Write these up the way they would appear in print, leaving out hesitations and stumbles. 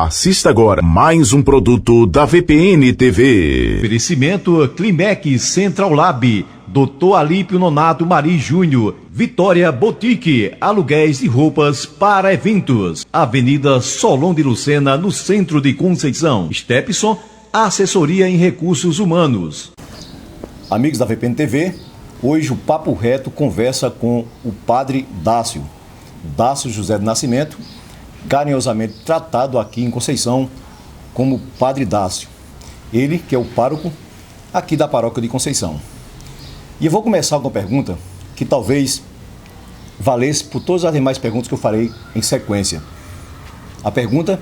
Assista agora mais um produto da VPN TV. Oferecimento Climec Central Lab, Dr. Alípio Nonato Mari Júnior, Vitória Boutique, aluguéis de roupas para eventos. Avenida Solon de Lucena, no centro de Conceição. Stepson, assessoria em recursos humanos. Amigos da VPN TV, hoje o Papo Reto conversa com o Padre Dácio José do Nascimento, carinhosamente tratado aqui em Conceição como Padre Dácio. Ele que é o pároco aqui da paróquia de Conceição. E eu vou começar com uma pergunta que talvez valesse por todas as demais perguntas que eu farei em sequência. A pergunta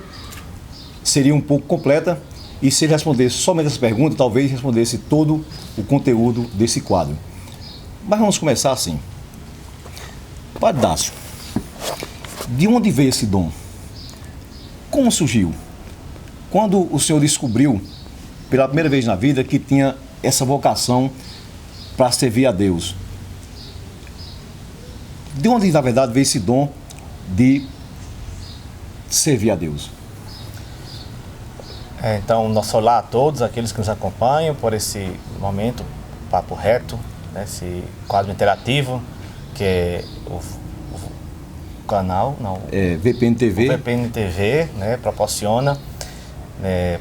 seria um pouco completa e se ele respondesse somente essa pergunta, talvez respondesse todo o conteúdo desse quadro. Mas vamos começar assim. Padre Dácio, de onde veio esse dom? Como surgiu? Quando o senhor descobriu, pela primeira vez na vida, que tinha essa vocação para servir a Deus? De onde, na verdade, veio esse dom de servir a Deus? Então, nosso olá a todos aqueles que nos acompanham por esse momento, Papo Reto, né, esse quadro interativo, que é o canal, não, VPN TV. O VPN TV, né, proporciona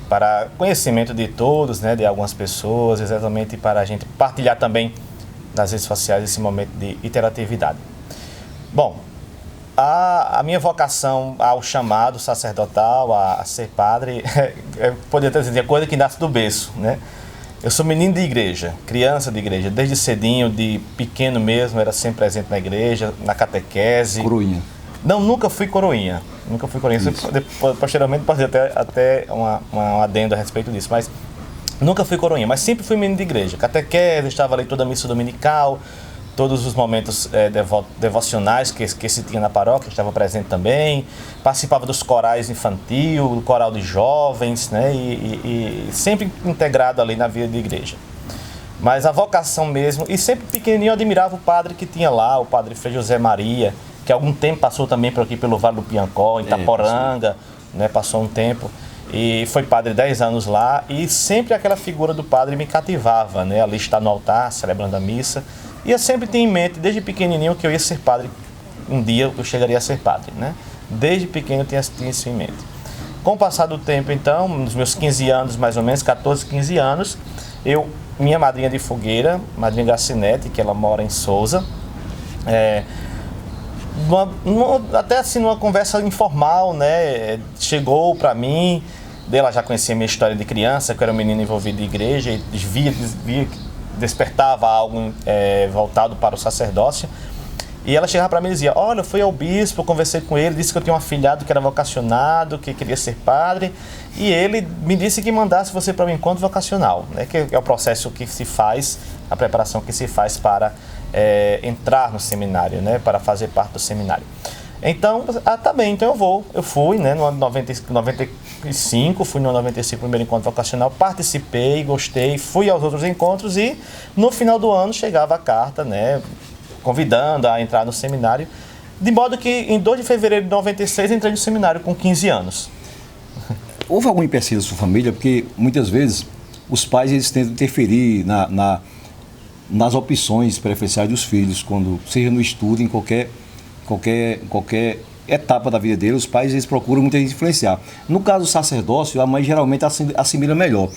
para conhecimento de todos, né, de algumas pessoas, exatamente para a gente partilhar também nas redes sociais esse momento de interatividade. Bom, a minha vocação ao chamado sacerdotal, a ser padre, poderia dizer, coisa que nasce do berço, né? Eu sou menino de igreja, criança de igreja, desde cedinho, de pequeno mesmo, era sempre presente na igreja, na catequese. Coroinha? Não, nunca fui coroinha. Posteriormente pode ter até um adendo a respeito disso, mas nunca fui coroinha, mas sempre fui menino de igreja. Catequese, estava ali toda a missa dominical, todos os momentos devocionais que se tinha na paróquia, estava presente também, participava dos corais infantil, do coral de jovens, né, e sempre integrado ali na vida de igreja. Mas a vocação mesmo, e sempre pequenininho eu admirava o padre que tinha lá, o padre Frei José Maria, que há algum tempo passou também por aqui pelo Vale do Piancó, em Itaporanga, né, passou um tempo, e foi padre 10 anos lá, e sempre aquela figura do padre me cativava, né, ali está no altar, celebrando a missa. E eu sempre tinha em mente, desde pequenininho, que eu ia ser padre. Um dia eu chegaria a ser padre, né? Desde pequeno eu tinha isso em mente. Com o passar do tempo, então, nos meus 15 anos, mais ou menos, 14, 15 anos, minha madrinha de fogueira, madrinha Gacinete, que ela mora em Souza, até assim, numa conversa informal, né? Chegou para mim, ela já conhecia a minha história de criança, que eu era um menino envolvido em igreja, e via despertava algo voltado para o sacerdócio, e ela chegava para mim e dizia: olha, eu fui ao bispo, conversei com ele, disse que eu tinha um afilhado que era vocacionado, que queria ser padre, e ele me disse que mandasse você para um encontro vocacional, né, que é o processo que se faz, a preparação que se faz para entrar no seminário, né, para fazer parte do seminário. Então, tá bem, então eu fui, né, no ano 95, fui no 95, primeiro encontro vocacional, participei, gostei, fui aos outros encontros e no final do ano chegava a carta, né, convidando a entrar no seminário, de modo que em 2 de fevereiro de 96 entrei no seminário com 15 anos. Houve algum empecilho da sua família? Porque muitas vezes os pais eles tentam interferir nas opções preferenciais dos filhos, quando seja no estudo, em qualquer etapa da vida dele, os pais eles procuram muitas vezes influenciar. No caso do sacerdócio, a mãe geralmente assimila melhor.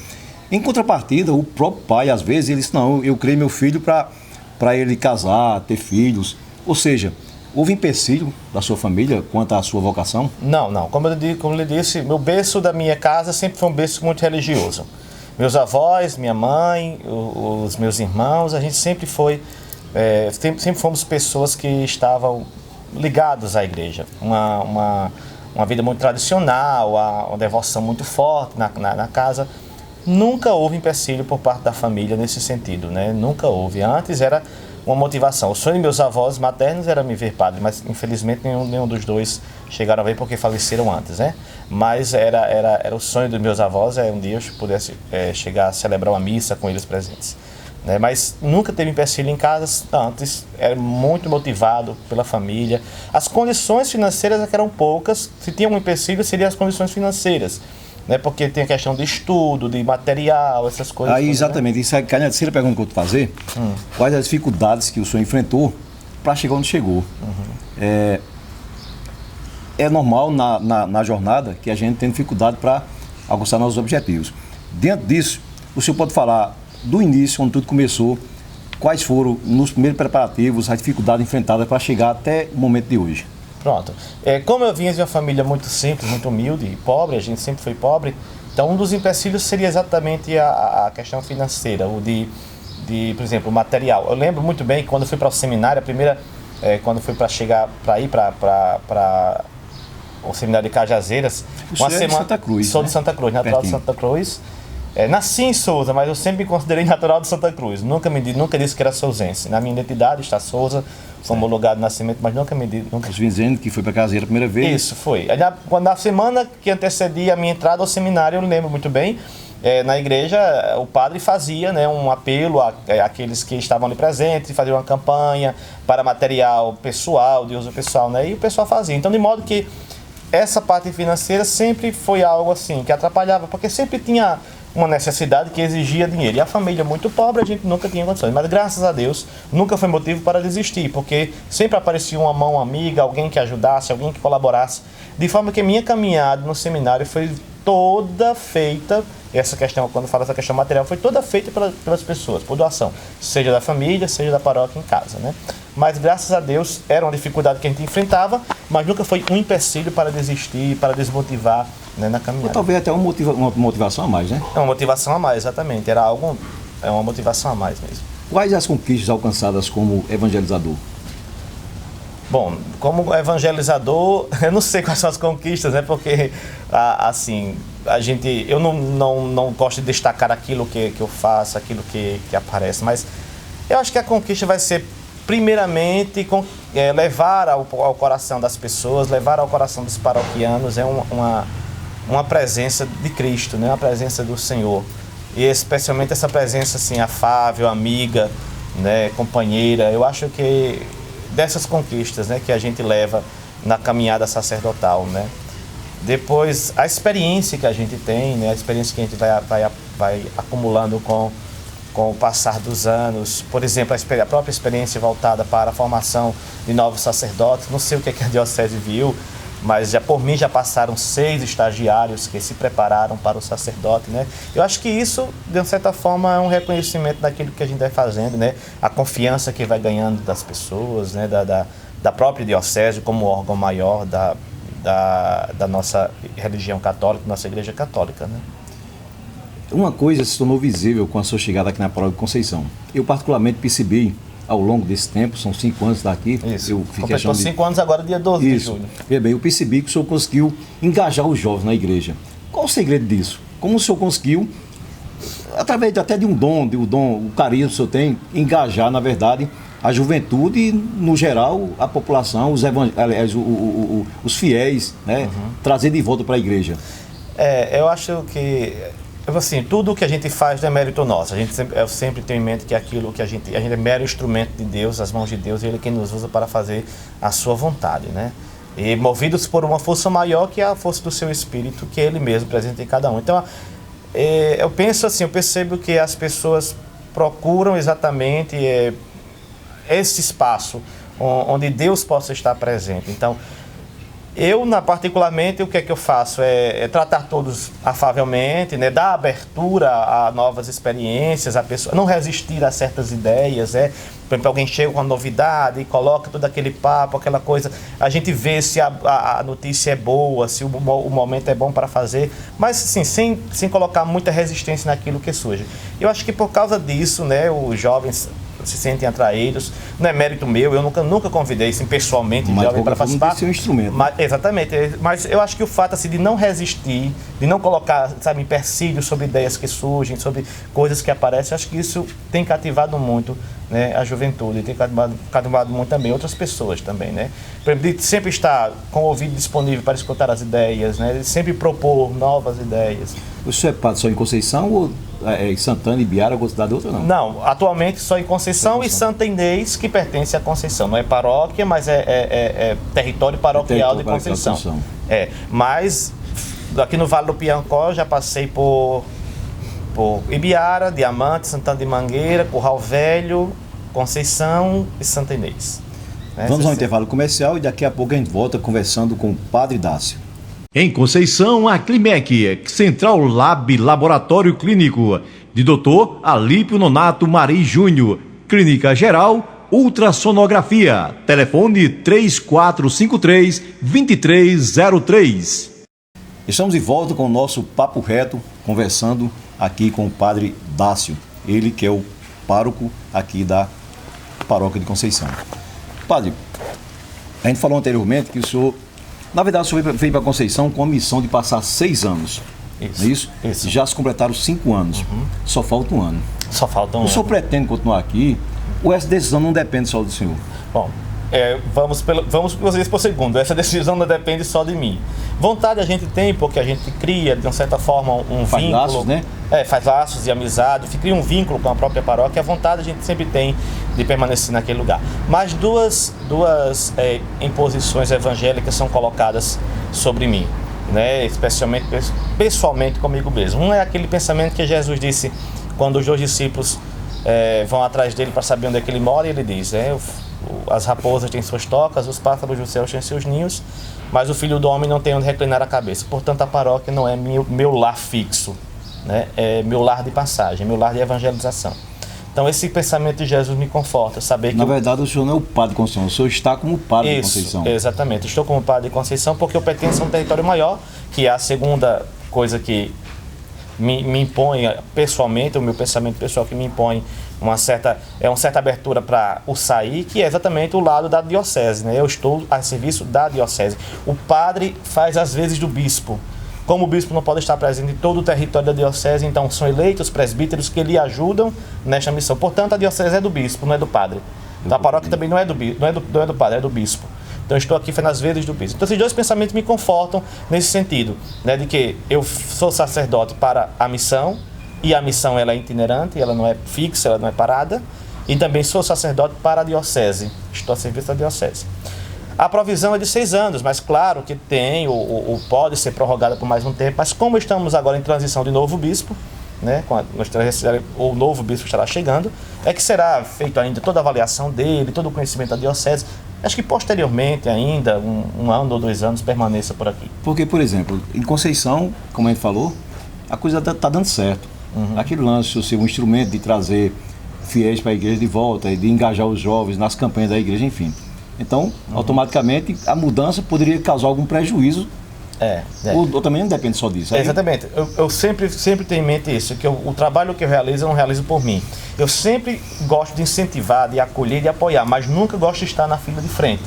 Em contrapartida, o próprio pai, às vezes, ele diz: não, eu criei meu filho para ele casar, ter filhos. Ou seja, houve empecilho da sua família quanto à sua vocação? Não. Como eu lhe disse, meu berço da minha casa sempre foi um berço muito religioso. Meus avós, minha mãe, os meus irmãos, a gente sempre foi, sempre fomos pessoas que estavam ligados à igreja, uma vida muito tradicional, uma devoção muito forte na casa. Nunca houve empecilho por parte da família nesse sentido, né? Nunca houve. Antes era uma motivação. O sonho de meus avós maternos era me ver padre, mas infelizmente nenhum dos dois chegaram a ver porque faleceram antes, né? Mas era o sonho dos meus avós, um dia eu pudesse chegar a celebrar uma missa com eles presentes. né? Mas nunca teve empecilho em casa antes, era muito motivado pela família. As condições financeiras é que eram poucas, se tinha um empecilho seriam as condições financeiras, né? Porque tem a questão de estudo, de material, essas coisas. Aí, exatamente, isso cai na terceira pergunta que eu vou te fazer. Quais as dificuldades que o senhor enfrentou para chegar onde chegou? É normal na jornada que a gente tem dificuldade para alcançar nossos objetivos. Dentro disso, o senhor pode falar do início, quando tudo começou, quais foram, nos primeiros preparativos, as dificuldades enfrentadas para chegar até o momento de hoje? Pronto. Como eu vinha de uma família muito simples, muito humilde e pobre, a gente sempre foi pobre, então um dos empecilhos seria exatamente a questão financeira, o de, por exemplo, material. Eu lembro muito bem que quando eu fui para o seminário, quando eu fui para ir para o seminário de Cajazeiras, uma semana de Santa Cruz, sou de Santa Cruz, natural de Santa Cruz. Nasci em Souza, mas eu sempre me considerei natural de Santa Cruz. Nunca disse que era souzense. Na minha identidade está Souza, como lugar de nascimento, mas nunca me disse. Os dizendo que foi para Caseira a primeira vez. Isso, foi. Na semana que antecedia a minha entrada ao seminário, eu lembro muito bem, na igreja, o padre fazia, né, um apelo àqueles que estavam ali presentes, fazia uma campanha para material pessoal, de uso pessoal, né, e o pessoal fazia. Então, de modo que essa parte financeira sempre foi algo assim, que atrapalhava, porque sempre tinha uma necessidade que exigia dinheiro. E a família muito pobre, a gente nunca tinha condições. Mas graças a Deus, nunca foi motivo para desistir, porque sempre aparecia uma mão amiga, alguém que ajudasse, alguém que colaborasse. De forma que minha caminhada no seminário foi toda feita, essa questão, quando fala essa questão material, foi toda feita pelas pessoas, por doação. Seja da família, seja da paróquia em casa, né? Mas graças a Deus, era uma dificuldade que a gente enfrentava, mas nunca foi um empecilho para desistir, para desmotivar, né, na caminhada. Ou talvez até uma motivação a mais, né? É uma motivação a mais, exatamente. É uma motivação a mais mesmo. Quais as conquistas alcançadas como evangelizador? Bom, como evangelizador, eu não sei quais são as conquistas, né? Porque, assim, eu não gosto de destacar aquilo que eu faço, aquilo que aparece, mas eu acho que a conquista vai ser, primeiramente, levar ao coração das pessoas, levar ao coração dos paroquianos, uma presença de Cristo, né? Uma presença do Senhor. E especialmente essa presença assim, afável, amiga, né? Companheira. Eu acho que dessas conquistas, né, que a gente leva na caminhada sacerdotal, né? Depois, a experiência que a gente tem, né? A experiência que a gente vai acumulando com o passar dos anos. Por exemplo, a própria experiência voltada para a formação de novos sacerdotes. Não sei o que a diocese viu, mas por mim já passaram 6 estagiários que se prepararam para o sacerdote, né? Eu acho que isso, de uma certa forma, é um reconhecimento daquilo que a gente vai fazendo, né? A confiança que vai ganhando das pessoas, né? Da própria diocese como órgão maior da nossa religião católica, nossa igreja católica, né? Uma coisa se tornou visível com a sua chegada aqui na Paróquia Conceição. Eu particularmente percebi ao longo desse tempo, são 5 anos daqui. Isso, completou 5 anos agora, dia 12 de julho. Veja bem, eu percebi que o senhor conseguiu engajar os jovens na igreja. Qual o segredo disso? Como o senhor conseguiu, através até de um dom, o carisma que o senhor tem, engajar, na verdade, a juventude e, no geral, a população, os fiéis, né? Trazer de volta para a igreja? Eu acho que, assim, tudo o que a gente faz não é mérito nosso. Eu sempre tenho em mente que aquilo que a gente é mero instrumento de Deus, as mãos de Deus, e Ele é quem nos usa para fazer a sua vontade, né? E movidos por uma força maior que é a força do seu Espírito, que é Ele mesmo presente em cada um. Então, eu penso assim, eu percebo que as pessoas procuram exatamente esse espaço onde Deus possa estar presente. Então, particularmente, o que é que eu faço? É tratar todos afavelmente, né? Dar abertura a novas experiências, a pessoa não resistir a certas ideias, Por exemplo, alguém chega com uma novidade e coloca todo aquele papo, aquela coisa, a gente vê se a notícia é boa, se o momento é bom para fazer, mas assim, sem colocar muita resistência naquilo que surge. Eu acho que por causa disso, né, os jovens se sentem atraídos. Não é mérito meu, eu nunca convidei assim, pessoalmente jovem para participar. Ser um instrumento. Exatamente, mas eu acho que o fato assim, de não resistir, de não colocar, sabe, empecilhos sobre ideias que surgem, sobre coisas que aparecem, acho que isso tem cativado muito, né, a juventude, tem cativado muito também outras pessoas também, né? Por exemplo, de sempre estar com o ouvido disponível para escutar as ideias, né? De sempre propor novas ideias. O senhor é padre só em Conceição ou em Santana, Ibiara, outra cidade, outra não? Não, atualmente só em Conceição e Santa Inês, que pertence à Conceição. Não é paróquia, mas é território paroquial de Conceição. Mas aqui no Vale do Piancó já passei por Ibiara, Diamante, Santana de Mangueira, Curral Velho, Conceição e Santa Inês. Vamos ao intervalo comercial e daqui a pouco a gente volta conversando com o Padre Dácio. Em Conceição, a Climec, Central Lab Laboratório Clínico, de Dr. Alípio Nonato Mari Júnior, Clínica Geral, Ultrassonografia, telefone 3453-2303. Estamos de volta com o nosso Papo Reto, conversando aqui com o Padre Dácio, ele que é o pároco aqui da Paróquia de Conceição. Padre, a gente falou anteriormente que o senhor, na verdade, o senhor veio para Conceição com a missão de passar 6 anos. Isso. Não é isso? Isso. Já se completaram 5 anos. Só falta um ano. Só falta um ano. O senhor pretende continuar aqui ou essa decisão não depende só do senhor? Bom, vamos vocês por segundo. Essa decisão não depende só de mim. Vontade a gente tem porque a gente cria, de uma certa forma, um faz vínculo. Laços, né? Faz laços de amizade, cria um vínculo com a própria paróquia. A vontade a gente sempre tem de permanecer naquele lugar. Mas duas imposições evangélicas são colocadas sobre mim, né? Especialmente, pessoalmente comigo mesmo. Um é aquele pensamento que Jesus disse quando os 2 discípulos vão atrás dele para saber onde é que ele mora, e ele diz, as raposas têm suas tocas, os pássaros do céu têm seus ninhos, mas o Filho do Homem não tem onde reclinar a cabeça. Portanto, a paróquia não é meu lar fixo, né? É meu lar de passagem, meu lar de evangelização. Então, esse pensamento de Jesus me conforta, saber que... Na verdade, o senhor não é o padre de Conceição, o senhor está como padre de Conceição. Exatamente. Estou como padre de Conceição porque eu pertenço a um território maior, que é a segunda coisa que me impõe pessoalmente, o meu pensamento pessoal que me impõe uma certa abertura para o sair, que é exatamente o lado da diocese, né? Eu estou a serviço da diocese. O padre faz as vezes do bispo. Como o bispo não pode estar presente em todo o território da diocese, então são eleitos presbíteros que lhe ajudam nesta missão. Portanto, a diocese é do bispo, não é do padre. Então, a paróquia também não é do padre, é do bispo. Então, eu estou aqui fazendo as vezes do bispo. Então, esses 2 pensamentos me confortam nesse sentido, né, de que eu sou sacerdote para a missão, e a missão ela é itinerante, ela não é fixa, ela não é parada, e também sou sacerdote para a diocese, estou a serviço da diocese. A provisão é de 6 anos, mas claro que tem, pode ser prorrogada por mais um tempo, mas como estamos agora em transição de novo bispo, né, o novo bispo estará chegando, é que será feita ainda toda a avaliação dele, todo o conhecimento da diocese. Acho que posteriormente ainda, um ano ou 2 anos, permaneça por aqui. Porque, por exemplo, em Conceição, como a gente falou, a coisa está dando certo. Aquele lance, o seu instrumento de trazer fiéis para a igreja de volta e de engajar os jovens nas campanhas da igreja, enfim. Então, automaticamente, a mudança poderia causar algum prejuízo. Ou também não depende só disso. Exatamente. Eu sempre tenho em mente isso, que o trabalho que eu não realizo por mim. Eu sempre gosto de incentivar, de acolher, de apoiar, mas nunca gosto de estar na fila de frente.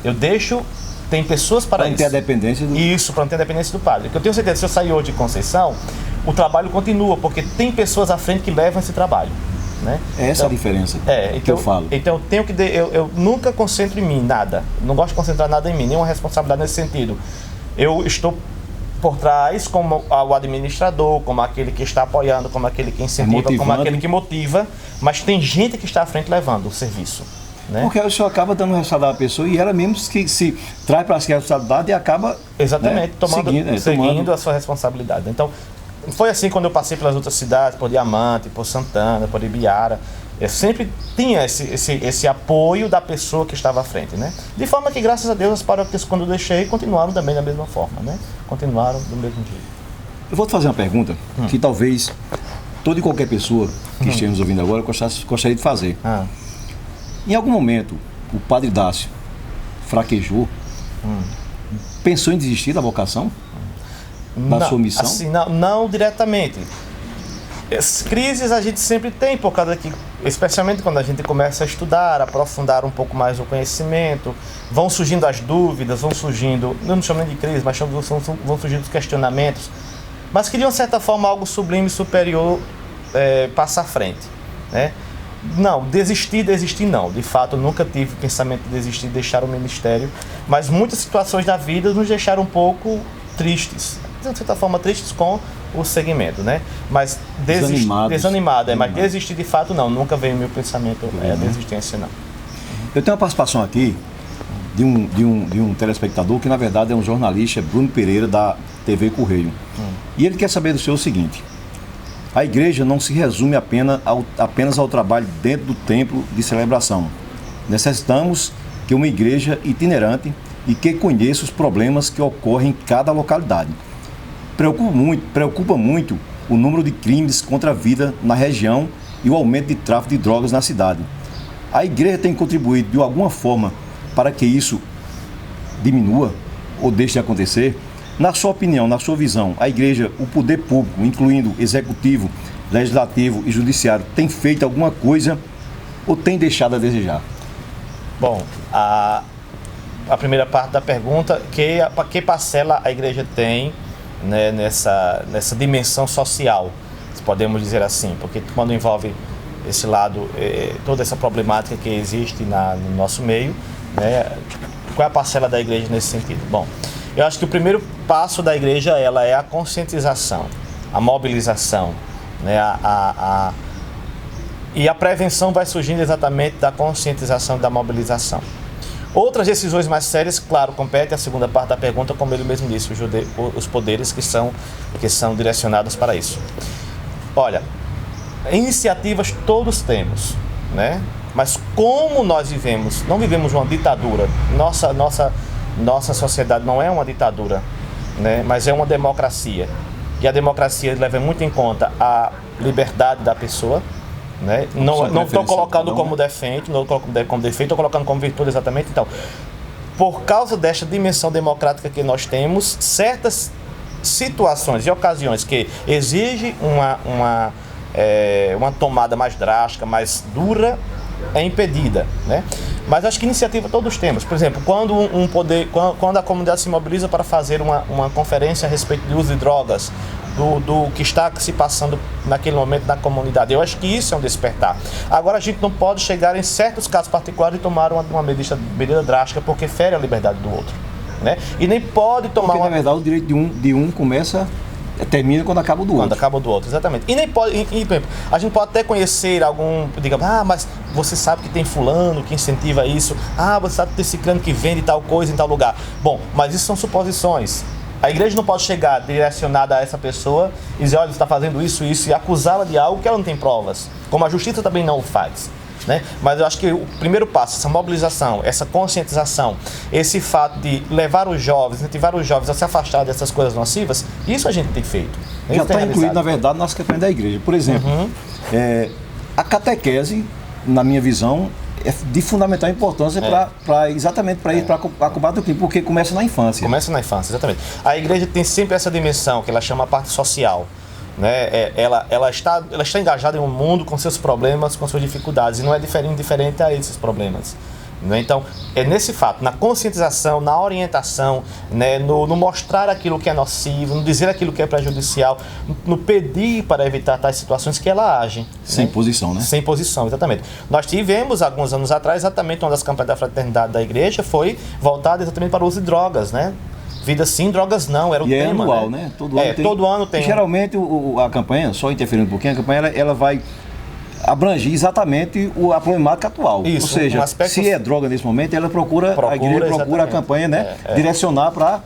Eu deixo... Tem pessoas para isso. Para não ter a dependência do... Isso, para não ter a dependência do padre. Porque eu tenho certeza que se eu sair hoje de Conceição, o trabalho continua, porque tem pessoas à frente que levam esse trabalho. Né? Essa é a diferença que eu falo. Então eu nunca concentro em mim nada. Não gosto de concentrar nada em mim, nenhuma responsabilidade nesse sentido. Eu estou por trás como o administrador, como aquele que está apoiando, como aquele que incentiva, como aquele que motiva, mas tem gente que está à frente levando o serviço. Né? Porque o senhor acaba dando responsabilidade à pessoa e ela mesmo que se traz para si a responsabilidade e acaba... Exatamente, né, seguindo a sua responsabilidade. Então, foi assim quando eu passei pelas outras cidades, por Diamante, por Santana, por Ibiara. Eu sempre tinha esse apoio da pessoa que estava à frente, né? De forma que, graças a Deus, as paróquias, quando eu deixei, continuaram também da mesma forma, né? Continuaram do mesmo jeito. Eu vou te fazer uma pergunta que talvez toda e qualquer pessoa que esteja nos ouvindo agora gostaria de fazer. Em algum momento, o Padre Dácio fraquejou, pensou em desistir da vocação? Da sua missão? Assim, não diretamente. As crises a gente sempre tem, por causa que, especialmente quando a gente começa a estudar, aprofundar um pouco mais o conhecimento, vão surgindo as dúvidas, vão surgindo, não chamo nem de crise, mas vão surgindo os questionamentos, mas que de uma certa forma algo sublime e superior passa à frente, né? Não, desistir não. De fato, eu nunca tive pensamento de desistir, deixar o ministério, mas muitas situações da vida nos deixaram um pouco tristes, de certa forma, tristes com o segmento, né? Mas Desanimados. mas desistir de fato não, nunca veio no meu pensamento a desistência, não. Eu tenho uma participação aqui de um telespectador que, na verdade, é um jornalista, Bruno Pereira, da TV Correio. E ele quer saber do senhor o seguinte: a igreja não se resume apenas ao trabalho dentro do templo de celebração. Necessitamos que uma igreja itinerante e que conheça os problemas que ocorrem em cada localidade. Preocupa muito o número de crimes contra a vida na região e o aumento de tráfico de drogas na cidade. A igreja tem contribuído de alguma forma para que isso diminua ou deixe de acontecer? Na sua opinião, na sua visão, a igreja, o poder público, incluindo executivo, legislativo e judiciário, tem feito alguma coisa ou tem deixado a desejar? Bom, a primeira parte da pergunta, que parcela a igreja tem, né, nessa dimensão social, se podemos dizer assim, porque quando envolve esse lado, toda essa problemática que existe no nosso meio, né, qual é a parcela da igreja nesse sentido? Bom, eu acho que o primeiro passo da igreja ela é a conscientização, a mobilização, né, e a prevenção vai surgindo exatamente da conscientização e da mobilização. Outras decisões mais sérias, claro, compete a segunda parte da pergunta, como ele mesmo disse, os poderes que são direcionados para isso. Olha, iniciativas todos temos, né? Mas como nós não vivemos uma ditadura, nossa sociedade não é uma ditadura, né? Mas é uma democracia. E a democracia leva muito em conta a liberdade da pessoa, né? Não estou colocando como defeito, não estou colocando como defeito, estou colocando como virtude exatamente. Então, por causa desta dimensão democrática que nós temos, certas situações e ocasiões que exigem uma tomada mais drástica, mais dura, é impedida, né? Mas acho que iniciativa todos temos. Por exemplo, quando a comunidade se mobiliza para fazer uma conferência a respeito do uso de drogas, do que está se passando naquele momento na comunidade, eu acho que isso é um despertar. Agora, a gente não pode chegar em certos casos particulares e tomar uma medida drástica porque fere a liberdade do outro, né? E nem pode tomar na verdade, o direito de um termina quando acaba o do outro. Quando acaba o do outro, exatamente. E nem pode, a gente pode até conhecer algum, digamos, mas você sabe que tem fulano que incentiva isso, você sabe que tem ciclano que vende tal coisa em tal lugar. Bom, mas isso são suposições. A igreja não pode chegar direcionada a essa pessoa e dizer, olha, você está fazendo isso e acusá-la de algo que ela não tem provas, como a justiça também não o faz, né? Mas eu acho que o primeiro passo, essa mobilização, essa conscientização, esse fato de levar os jovens, incentivar os jovens a se afastar dessas coisas nocivas, isso a gente tem feito. Já está incluído, na verdade, nas campanhas da igreja. Por exemplo, a catequese, na minha visão, é de fundamental importância exatamente para ir para a combate do crime, porque começa na infância. Começa na infância, exatamente. A igreja tem sempre essa dimensão que ela chama a parte social, né? Ela está engajada em um mundo com seus problemas, com suas dificuldades, e não é indiferente a esses problemas, né? Então, é nesse fato, na conscientização, na orientação, né? no mostrar aquilo que é nocivo, no dizer aquilo que é prejudicial, no pedir para evitar tais situações que ela age. Sem posição, né? Sem posição, exatamente. Nós tivemos, alguns anos atrás, exatamente uma das campanhas da fraternidade da igreja foi voltada exatamente para o uso de drogas, né? Vida sim, drogas não, era o tema. É anual, né? Todo ano tem. Geralmente a campanha, só interferindo um pouquinho, a campanha ela vai abranger exatamente a problemática atual. Isso, ou seja, se é droga nesse momento, ela a igreja procura a campanha, né? Direcionar para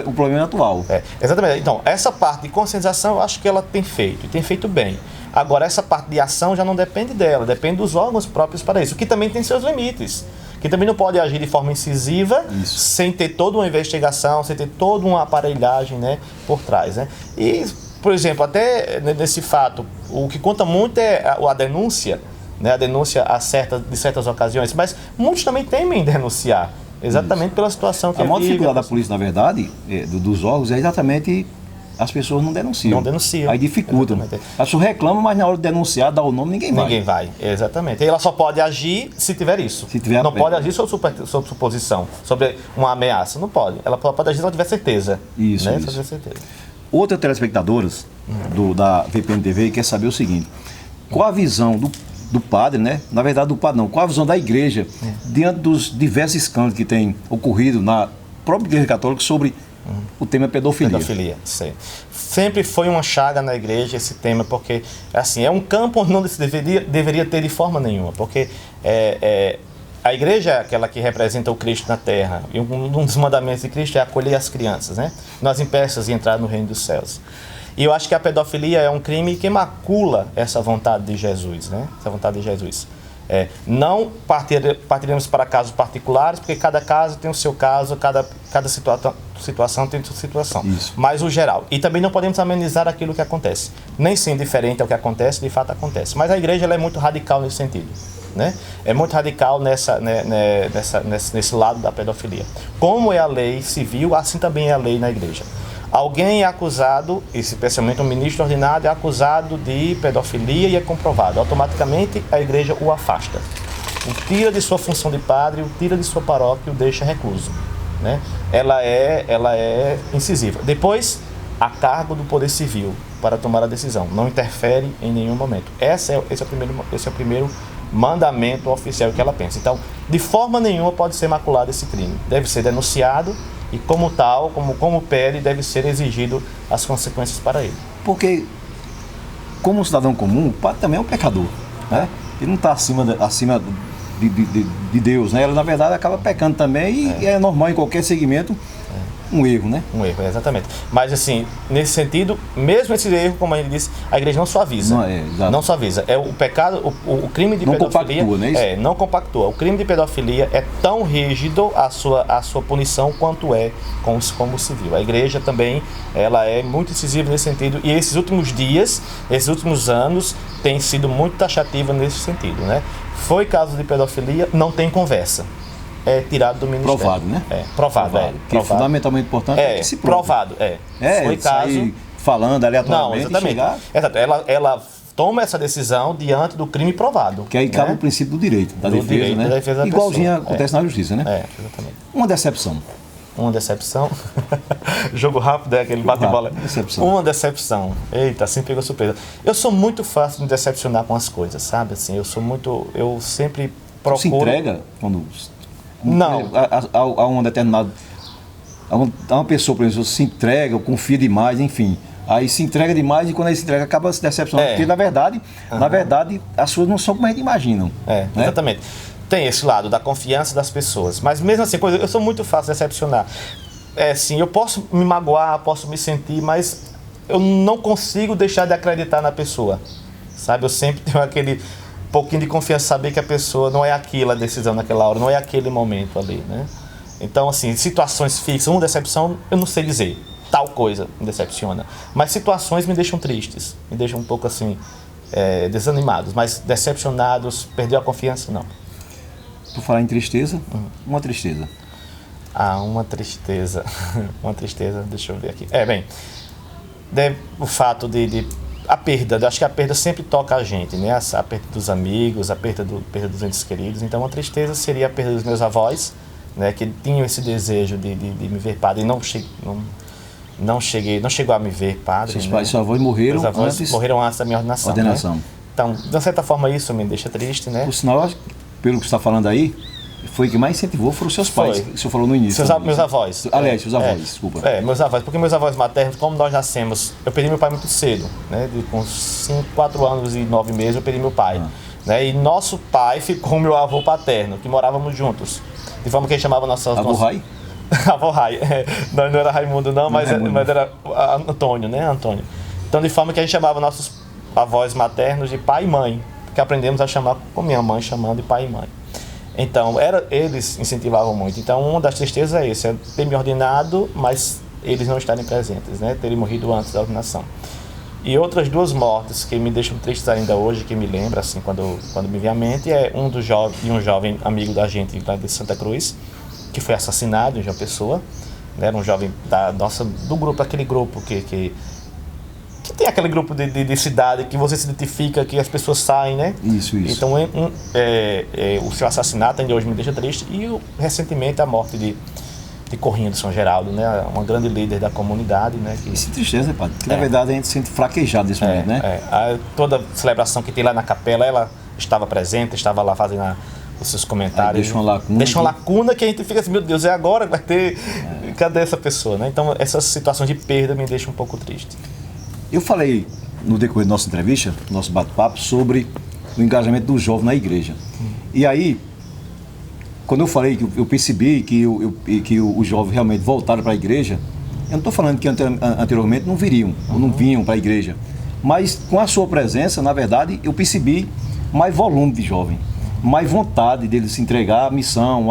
o problema atual. Exatamente. Então, essa parte de conscientização eu acho que ela tem feito, e tem feito bem. Agora, essa parte de ação já não depende dela, depende dos órgãos próprios para isso, que também tem seus limites. Que também não pode agir de forma incisiva, sem ter toda uma investigação, sem ter toda uma aparelhagem, né, por trás, né? E, por exemplo, até nesse fato, o que conta muito é a denúncia, né, a denúncia de certas ocasiões, mas muitos também temem denunciar, exatamente pela situação que a maior dificuldade da polícia, na verdade, dos órgãos, é exatamente as pessoas não denunciam. Não denunciam. Aí dificulta. A pessoa reclama, mas na hora de denunciar, dar o nome, ninguém vai. Ninguém vai, exatamente. E ela só pode agir se tiver isso. Não pode agir sobre suposição, sobre uma ameaça. Não pode. Ela pode agir se ela tiver certeza. Isso, né? isso. Fazer certeza. Outra telespectadoras da VPN TV quer saber o seguinte: qual a visão do padre, né? Na verdade, do padre não. Qual a visão da igreja diante dos diversos escândalos que têm ocorrido na própria Igreja Católica sobre o tema é pedofilia. Pedofilia, sim. Sempre foi uma chaga na igreja esse tema, porque assim, é um campo onde não se deveria ter de forma nenhuma, porque a igreja é aquela que representa o Cristo na terra, e um dos mandamentos de Cristo é acolher as crianças, né? Nós impeças de entrar no reino dos céus. E eu acho que a pedofilia é um crime que macula essa vontade de Jesus, né? Essa vontade de Jesus. Não partiremos para casos particulares, porque cada caso tem o seu caso, cada situação tem a sua situação. Isso. Mas o geral. E também não podemos amenizar aquilo que acontece. Nem sim diferente ao que acontece, de fato acontece. Mas a igreja ela é muito radical nesse sentido, né? É muito radical nesse lado da pedofilia. Como é a lei civil, assim também é a lei na igreja. Alguém é acusado, especialmente um ministro ordenado, é acusado de pedofilia e é comprovado. Automaticamente a igreja o afasta. O tira de sua função de padre, o tira de sua paróquia e o deixa recluso, né? Ela é incisiva. Depois, a cargo do poder civil para tomar a decisão. Não interfere em nenhum momento. Esse é o primeiro mandamento oficial que ela pensa. Então, de forma nenhuma pode ser maculado esse crime. Deve ser denunciado e como tal, como pede, deve ser exigido as consequências para ele. Porque, como um cidadão comum, o padre também é um pecador, né? Ele não está acima de Deus, né? Ele, na verdade, acaba pecando também e é normal em qualquer segmento um erro, né? Um erro, exatamente. Mas, assim, nesse sentido, mesmo esse erro, como a gente disse, a igreja não suaviza. Não suaviza. É o pecado, o crime de não pedofilia... Compactua, não é isso? Não compactua. O crime de pedofilia é tão rígido a sua punição quanto é como o civil. A igreja também, ela é muito incisiva nesse sentido. E esses últimos dias, esses últimos anos, tem sido muito taxativa nesse sentido, né? Foi caso de pedofilia, não tem conversa. É tirado do ministério. Provado, né? Provado. Que fundamentalmente importante é que se prove. Provado. Foi caso falando aleatoriamente. Não, exatamente. Ela toma essa decisão diante do crime provado. Que aí cabe o princípio do direito, da defesa, né? Da defesa da igualzinho pessoa. Acontece na justiça, né? Exatamente. Uma decepção. Uma decepção. Jogo rápido é aquele bate-bola. Decepção. Uma decepção. Eita, assim pegou surpresa. Eu sou muito fácil de me decepcionar com as coisas, sabe? Assim, eu sempre procuro... Você se entrega quando... Não. A uma determinada... A uma pessoa, por exemplo, se entrega, confia demais, enfim. Aí se entrega demais e quando ele se entrega acaba se decepcionando. Porque, na verdade, as coisas não são como a gente imagina. Né? Exatamente. Tem esse lado da confiança das pessoas. Mas mesmo assim, eu sou muito fácil de decepcionar. Sim, eu posso me magoar, posso me sentir, mas eu não consigo deixar de acreditar na pessoa. Sabe? Eu sempre tenho aquele pouquinho de confiança, saber que a pessoa não é aquela decisão naquela hora, não é aquele momento ali, né? Então, assim, situações fixas, uma decepção, eu não sei dizer. Tal coisa me decepciona. Mas situações me deixam tristes, me deixam um pouco assim, desanimados. Mas decepcionados, perdeu a confiança, não. Por falar em tristeza, uma tristeza. Uma tristeza. Uma tristeza, deixa eu ver aqui. O fato a perda, acho que a perda sempre toca a gente, né? A perda dos amigos, a perda dos entes queridos. Então, uma tristeza seria a perda dos meus avós, né? Que tinham esse desejo de me ver padre e não chegou a me ver padre. Seus pais e seus avós morreram morreram antes da minha ordenação. Né? Então, de certa forma, isso me deixa triste, né? Por sinal, pelo que você está falando aí, foi que mais incentivou foram os seus pais, que o senhor falou no início. Meus avós. Aliás, seus avós, desculpa. Meus avós, porque meus avós maternos, como nós nascemos, eu perdi meu pai muito cedo, né? Com 4 anos e 9 meses eu perdi meu pai. Né? E nosso pai ficou com meu avô paterno, que morávamos juntos. De forma que ele chamava Avô Rai? Avô Rai. Não era Raimundo não, mas era Antônio, né? Antônio. Então, de forma que a gente chamava nossos avós maternos de pai e mãe, que aprendemos a chamar com minha mãe, chamando de pai e mãe. Então, eles incentivavam muito. Então, uma das tristezas é esse, é ter me ordenado, mas eles não estarem presentes, né? Terem morrido antes da ordenação. E outras 2 mortes que me deixam tristes ainda hoje, que me lembra, assim, quando me vem à mente, é um jovem amigo da gente lá de Santa Cruz, que foi assassinado em João Pessoa, né? Era um jovem do grupo, aquele grupo que tem aquele grupo de cidade que você se identifica, que as pessoas saem, né? Isso. Então, o seu assassinato ainda hoje me deixa triste. E recentemente a morte de Corrinha de São Geraldo, né? Uma grande líder da comunidade, né? Isso é tristeza, padre. Porque na verdade a gente se sente fraquejado nesse momento, né? Toda celebração que tem lá na capela, ela estava presente, estava lá fazendo os seus comentários. Deixa uma lacuna. Deixa uma lacuna que a gente fica assim, meu Deus, é agora que vai ter... cadê essa pessoa, né? Então, essa situação de perda me deixa um pouco triste. Eu falei no decorrer da nossa entrevista, do nosso bate-papo, sobre o engajamento do jovem na igreja. E aí, quando eu falei que eu percebi que os jovens realmente voltaram para a igreja, eu não estou falando que anteriormente não viriam, ou não vinham para a igreja. Mas com a sua presença, na verdade, eu percebi mais volume de jovem, mais vontade deles se entregar à missão,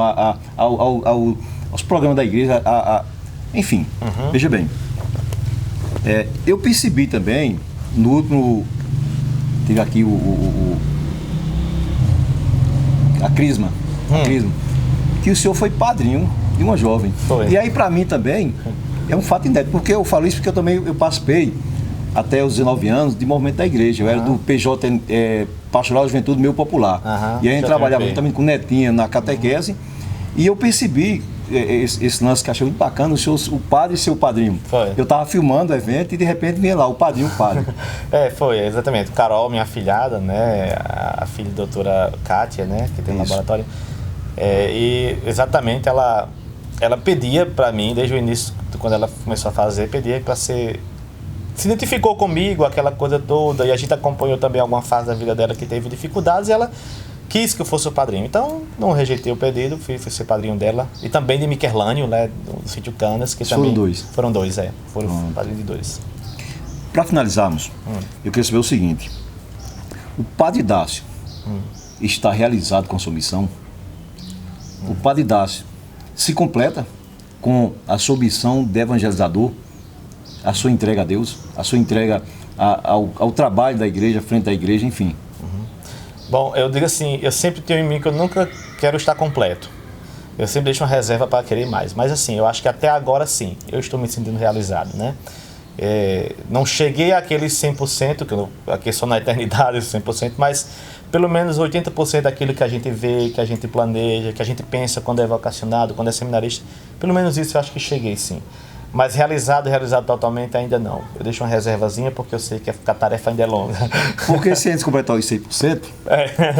aos programas da igreja, enfim, veja bem. Eu percebi também, no último, teve aqui a Crisma, que o senhor foi padrinho de uma jovem. Foi. E aí, para mim também, é um fato inédito, porque eu falo isso porque eu participei, até os 19 anos, de movimento da igreja. Eu era do PJ, Pastoral da Juventude Meio Popular. E aí a gente trabalhava também com netinha na catequese. E eu percebi esse lance que achei muito bacana, o padre e seu padrinho. Foi. Eu estava filmando o evento e de repente vinha lá, o padrinho, o padre. Foi, exatamente. Carol, minha afilhada, né? A filha da doutora Kátia, né? Que tem um laboratório. E exatamente ela pedia para mim, desde o início, quando ela começou a fazer, pedia para ser... Se identificou comigo, aquela coisa toda, e a gente acompanhou também alguma fase da vida dela que teve dificuldades, e ela quis que eu fosse o padrinho. Então, não rejeitei o pedido, fui ser padrinho dela. E também de Miquelânio, né, do sítio Canas, que também... Foram dois, Foram padrinho de 2. Para finalizarmos, eu queria saber o seguinte. O padre Dácio está realizado com a sua missão? O padre Dácio se completa com a sua missão de evangelizador, a sua entrega a Deus, a sua entrega ao trabalho da igreja, frente à igreja, enfim. Bom, eu digo assim, eu sempre tenho em mim que eu nunca quero estar completo. Eu sempre deixo uma reserva para querer mais. Mas assim, eu acho que até agora sim, eu estou me sentindo realizado, né? Não cheguei àquele 100%, que aqui só na eternidade 100%, mas pelo menos 80% daquilo que a gente vê, que a gente planeja, que a gente pensa quando é vocacionado, quando é seminarista, pelo menos isso eu acho que cheguei sim. Mas realizado totalmente ainda não. Eu deixo uma reservazinha porque eu sei que a tarefa ainda é longa. Porque se antes completar os 100%,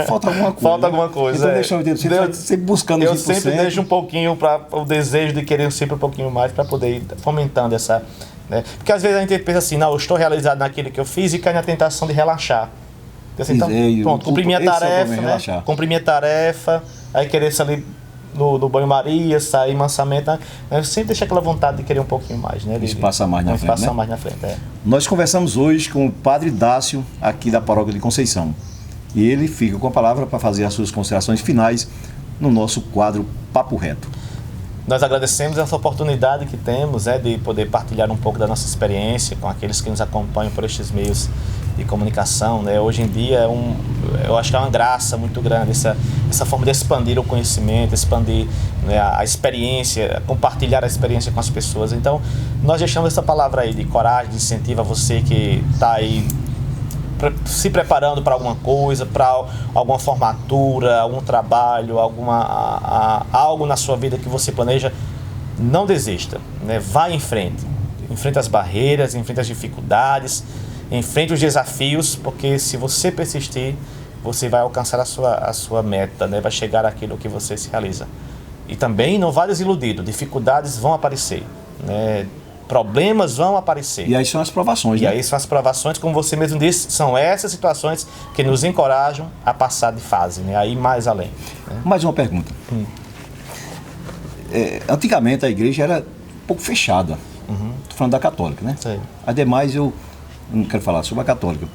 falta alguma coisa. Falta alguma coisa. Então deixa eu sempre buscando os 100%. Eu sempre deixo um pouquinho para o desejo de querer sempre um pouquinho mais para poder ir fomentando essa... Né? Porque às vezes a gente pensa assim, não, eu estou realizado naquilo que eu fiz e cai na tentação de relaxar. Então, pronto, cumpri minha tarefa, né? Cumpri minha tarefa, aí querer sair no banho-maria, sair mansamente, né? Eu sempre deixo aquela vontade de querer um pouquinho mais, né? Isso passa mais na frente, passa mais na frente, Nós conversamos hoje com o padre Dácio, aqui da Paróquia de Conceição. E ele fica com a palavra para fazer as suas considerações finais no nosso quadro Papo Reto. Nós agradecemos essa oportunidade que temos, de poder partilhar um pouco da nossa experiência com aqueles que nos acompanham por estes meios de comunicação, né? Hoje em dia eu acho que é uma graça muito grande essa forma de expandir o conhecimento, expandir, né, a experiência, compartilhar a experiência com as pessoas. Então, nós deixamos essa palavra aí de coragem, de incentivo a você que está aí se preparando para alguma coisa, para alguma formatura, algum trabalho, algo na sua vida que você planeja. Não desista, né? Vá em frente. Enfrente as barreiras, enfrente as dificuldades, enfrente os desafios, porque se você persistir, você vai alcançar a sua meta, né? Vai chegar àquilo que você se realiza. E também não vá desiludido, dificuldades vão aparecer, né? Problemas vão aparecer. E aí são as provações, né? E aí são as provações, como você mesmo disse, são essas situações que nos encorajam a passar de fase, né? Aí mais além. Né? Mais uma pergunta. Antigamente a igreja era um pouco fechada. Estou falando da católica, né? Sim. Ademais, eu não quero falar sobre a católica.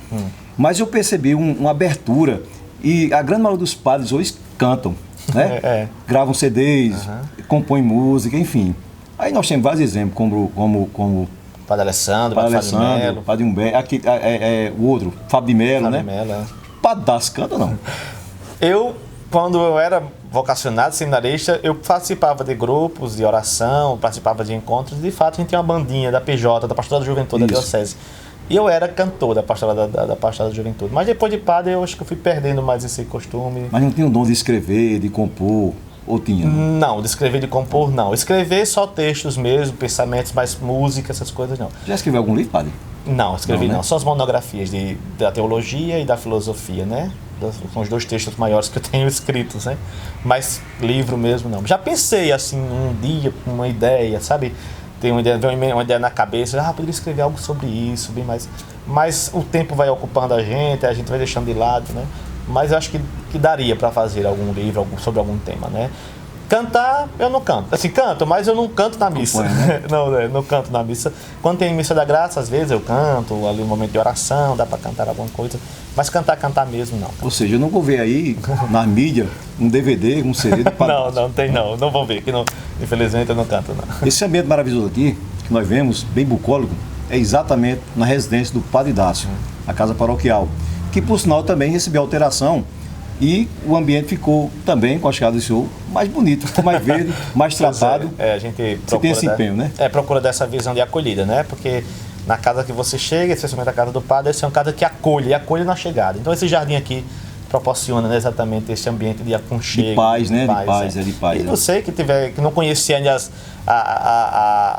Mas eu percebi uma abertura e a grande maioria dos padres hoje cantam, né? Gravam CDs, compõem música, enfim. Aí nós temos vários exemplos, como Padre Alessandro, Padre Humberto, aqui, o outro, Fábio de Mello, né? Padre Dácio canta, não? Quando eu era vocacionado, seminarista, eu participava de grupos de oração, participava de encontros, e de fato a gente tinha uma bandinha da PJ, da Pastoral da Juventude da Diocese. E eu era cantor da Pastoral da Juventude. Mas depois de padre, eu acho que eu fui perdendo mais esse costume. Mas não tinha o dom de escrever, de compor, ou tinha? Não, de escrever, de compor, não. Escrever só textos mesmo, pensamentos, mais música, essas coisas, não. Já escreveu algum livro, padre? Não, escrevi não. Né? Só as monografias da teologia e da filosofia, né? São os 2 textos maiores que eu tenho escritos, né? Mas livro mesmo não. Já pensei assim, um dia, uma ideia, sabe? Tem uma ideia na cabeça, poderia escrever algo sobre isso, bem mais. Mas o tempo vai ocupando a gente vai deixando de lado, né? Mas eu acho que daria para fazer algum livro sobre algum tema, né? Cantar, eu não canto. Assim, canto, mas eu não canto na missa. Né? Não canto na missa. Quando tem missa da graça, às vezes eu canto, ali no momento de oração, dá para cantar alguma coisa. Mas cantar mesmo, não. Ou seja, eu não vou ver aí na mídia um DVD, um CD do Padre Dácio. Não tem não. Não vão ver, que não, infelizmente eu não canto, não. Esse ambiente maravilhoso aqui, que nós vemos, bem bucólico, é exatamente na residência do Padre Dácio, a casa paroquial, que por sinal também recebeu alteração e o ambiente ficou também, com a chegada do senhor, mais bonito, ficou mais verde, mais tratado. A gente você tem esse empenho, né? Procura dessa visão de acolhida, né? Porque na casa que você chega, especialmente a casa do padre, essa é uma casa que acolhe na chegada. Então esse jardim aqui proporciona, né, exatamente esse ambiente de aconchego. De paz, né? De paz. E você que não conhecia ainda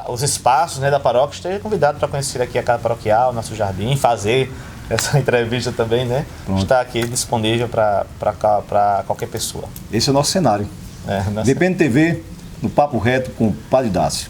os espaços, né, da paróquia, esteja convidado para conhecer aqui a casa paroquial, nosso jardim, fazer essa entrevista também, né? Pronto. Está aqui disponível para qualquer pessoa. Esse é o nosso cenário. VPN TV, no Papo Reto com o Padre Dácio.